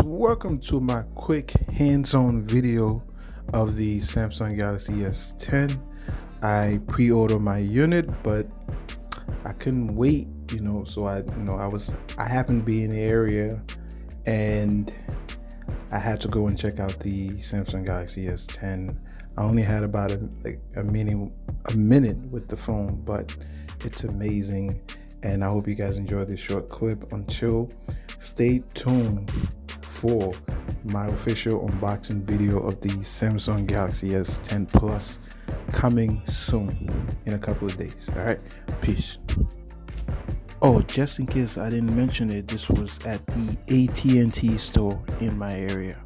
welcome to my quick hands-on video of the Samsung Galaxy S10. I pre-ordered my unit, but I couldn't wait, so I happened to be in the area and I had to go and check out the Samsung Galaxy S10. I only had about a minute with the phone, but it's amazing, and I hope you guys enjoy this short clip. Stay tuned for my official unboxing video of the Samsung Galaxy S10 Plus coming soon in a couple of days. All right, peace. Oh, just in case I didn't mention it, this was at the AT&T store in my area.